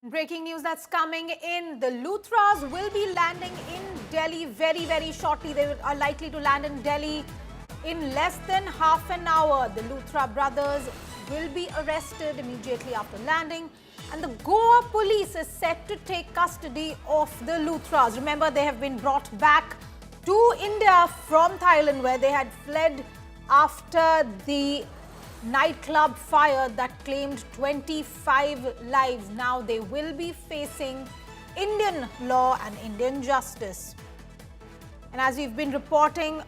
Breaking news that's coming in. The Luthras will be landing in Delhi very shortly. They are likely to land in Delhi in less than half an hour. The Luthra brothers will be arrested immediately after landing. And the Goa Police is set to take custody of the Luthras. Remember, they have been brought back to India from Thailand, where they had fled after the nightclub fire that claimed 25 lives. Now they will be facing Indian law and Indian justice. And as we've been reporting,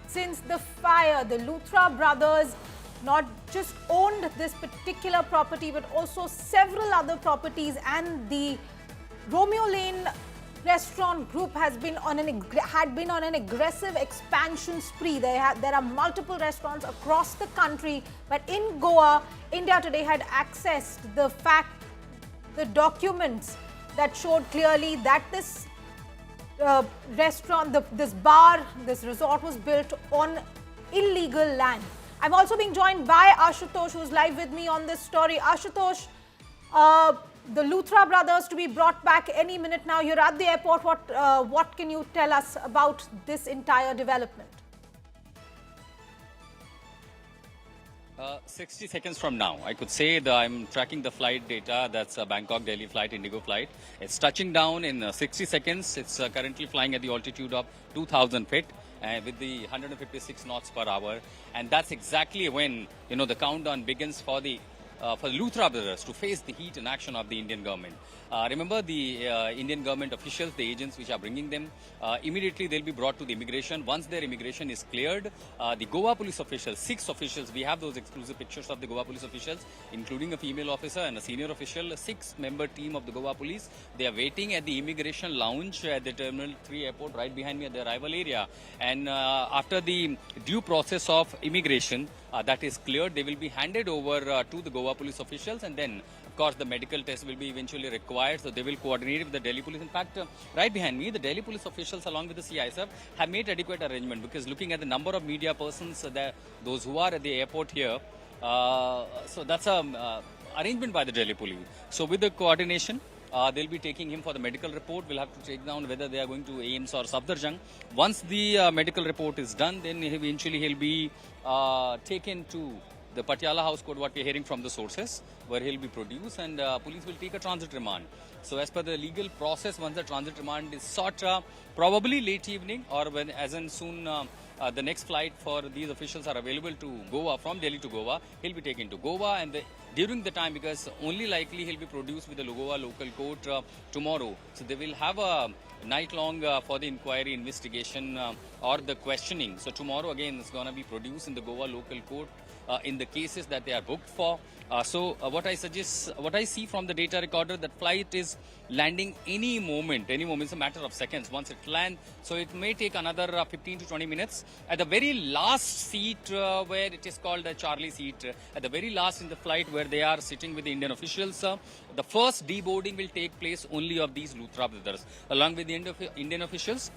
since the fire, the Luthra brothers not just owned this particular property but also several other properties, and the Romeo Lane restaurant group had been on an aggressive expansion spree. There are multiple restaurants across the country, but in Goa, India Today had accessed the documents that showed clearly that this restaurant, this bar, this resort was built on illegal land. I'm also being joined by Ashutosh, who's live with me on this story. Ashutosh, the Luthra brothers to be brought back any minute now. You're at the airport. What can you tell us about this entire development? 60 seconds from now, I could say that I'm tracking the flight data. That's a Bangkok-Delhi flight, Indigo flight. It's touching down in 60 seconds. It's currently flying at the altitude of 2,000 feet. With the 156 knots per hour, and that's exactly when the countdown begins for the Luthra brothers to face the heat and action of the Indian government. Remember, the Indian government officials, the agents which are bringing them, immediately they'll be brought to the immigration. Once their immigration is cleared, the Goa Police officials, 6 officials, we have those exclusive pictures of the Goa Police officials, including a female officer and a senior official, a 6-member team of the Goa Police. They are waiting at the immigration lounge at the Terminal 3 airport right behind me at the arrival area. And after the due process of immigration that is cleared, they will be handed over to the Goa Police officials, and then of course the medical test will be eventually required, so they will coordinate with the Delhi Police. In fact, right behind me, the Delhi Police officials along with the CISF have made adequate arrangement, because looking at the number of media persons, those who are at the airport here, so that's a arrangement by the Delhi Police. So with the coordination, they'll be taking him for the medical report. We'll have to take down whether they are going to AIIMS or Safdarjung. Once the medical report is done, then eventually he'll be taken to the Patiala House Court, what we're hearing from the sources, where he'll be produced, and police will take a transit remand. So as per the legal process, once the transit remand is sought, probably late evening or as in soon the next flight for these officials are available to Goa, from Delhi to Goa, he'll be taken to Goa, and during the time, because only likely he'll be produced with the Goa local court tomorrow. So they will have a night long for the inquiry, investigation or the questioning. So tomorrow again it's going to be produced in the Goa local court in the cases that they are booked for. So what I suggest, what I see from the data recorder, that flight is landing any moment. It's a matter of seconds once it lands. So it may take another 15 to 20 minutes. At the very last seat, where it is called a Charlie seat, at the very last in the flight where they are sitting with the Indian officials, the first deboarding will take place only of these Luthra brothers, along with the Indian officials.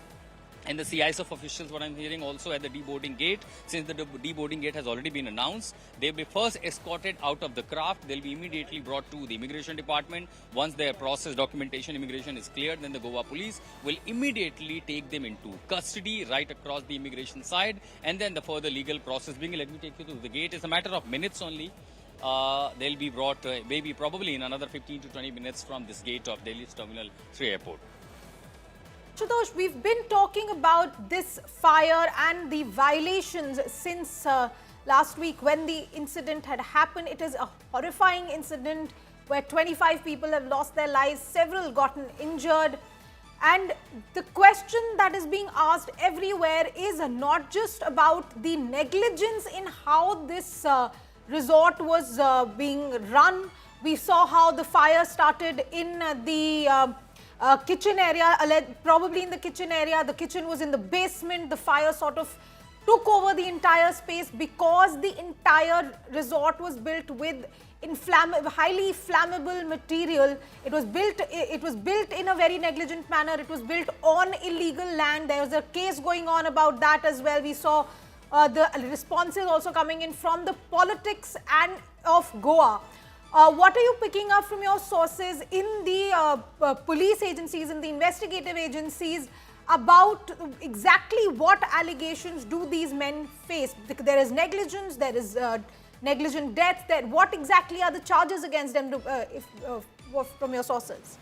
And the CISF officials, what I'm hearing, also at the deboarding gate. Since the deboarding gate has already been announced, they'll be first escorted out of the craft. They'll be immediately brought to the immigration department. Once their process documentation immigration is cleared, then the Goa Police will immediately take them into custody right across the immigration side. And then the further legal process being, let me take you to the gate. It's a matter of minutes only. They'll be brought maybe probably in another 15 to 20 minutes from this gate of Delhi's Terminal 3 airport. Ashutosh, we've been talking about this fire and the violations since last week when the incident had happened. It is a horrifying incident where 25 people have lost their lives, several gotten injured. And the question that is being asked everywhere is not just about the negligence in how this resort was being run. We saw how the fire started in the kitchen area, probably in the kitchen area. The kitchen was in the basement. The fire sort of took over the entire space because the entire resort was built with highly flammable material. It was built in a very negligent manner. It was built on illegal land. There was a case going on about that as well. We saw the responses also coming in from the politics and of Goa. What are you picking up from your sources in the police agencies, in the investigative agencies, about exactly what allegations do these men face? There is negligence, there is negligent death. What exactly are the charges against them from your sources?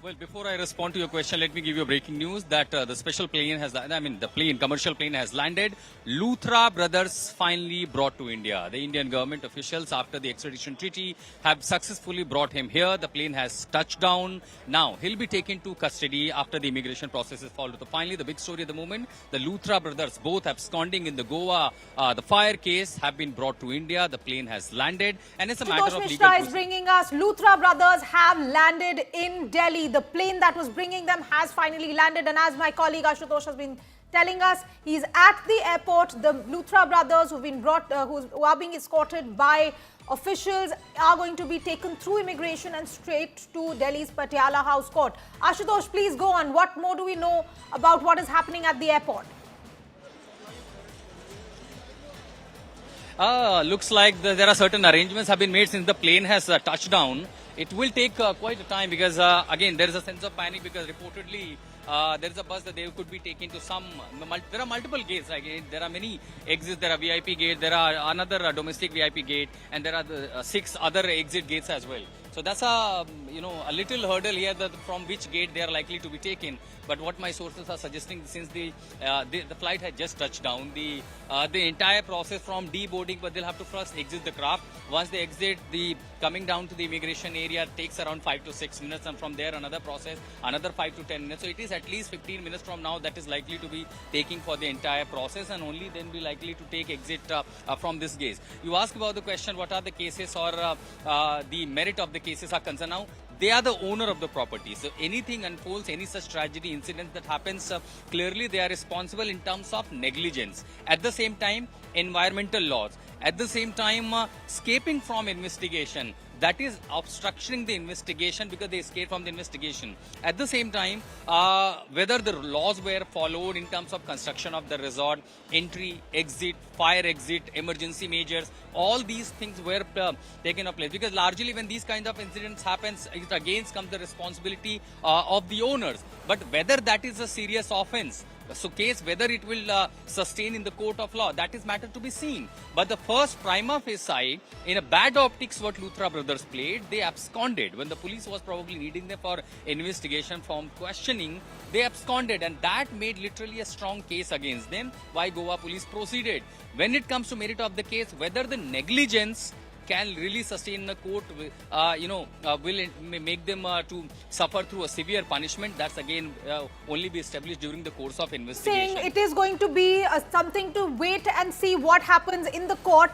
Well, before I respond to your question, let me give you a breaking news that the special plane has, commercial plane has landed. Luthra brothers finally brought to India. The Indian government officials, after the extradition treaty, have successfully brought him here. The plane has touched down. Now, he'll be taken to custody after the immigration process is followed. So finally, the big story at the moment, the Luthra brothers, both absconding in the Goa, the fire case, have been brought to India. The plane has landed. And it's a matter of legal Mishra is bringing us. Luthra brothers have landed in Delhi. The plane that was bringing them has finally landed, and as my colleague Ashutosh has been telling us, he's at the airport. The Luthra brothers who've been brought, who are being escorted by officials, are going to be taken through immigration and straight to Delhi's Patiala House Court. Ashutosh, please go on. What more do we know about what is happening at the airport? Looks like there are certain arrangements have been made since the plane has touched down. It will take quite a time because, again, there is a sense of panic because reportedly there is a bus that they could be taken to some. There are multiple gates. Like, there are many exits. There are VIP gate. There are another domestic VIP gate, and there are 6 other exit gates as well. So that's a little hurdle here that from which gate they are likely to be taken. But what my sources are suggesting, since the flight had just touched down, the entire process from deboarding, but they'll have to first exit the craft. Once they exit, the coming down to the immigration area takes around 5 to 6 minutes, and from there another process, another 5 to 10 minutes. So it is at least 15 minutes from now that is likely to be taking for the entire process, and only then be likely to take exit from this gate. You ask about the question, what are the cases or the merit of the cases are concerned now. They are the owner of the property. So anything unfolds, any such tragedy incident that happens, clearly they are responsible in terms of negligence. At the same time, environmental laws. At the same time, escaping from investigation. That is obstructing the investigation because they escaped from the investigation. At the same time, whether the laws were followed in terms of construction of the resort, entry, exit, fire exit, emergency measures, all these things were taken up place. Because largely when these kind of incidents happens, it again comes the responsibility of the owners. But whether that is a serious offense, so case whether it will sustain in the court of law, that is matter to be seen. But the first prima facie, in a bad optics what Luthra brothers played, they absconded. When the police was probably needing them for investigation, from questioning, they absconded, and that made literally a strong case against them. Why Goa Police proceeded. When it comes to merit of the case, whether the negligence can really sustain the court, will it make them to suffer through a severe punishment? That's again only be established during the course of investigation. Saying it is going to be something to wait and see what happens in the court.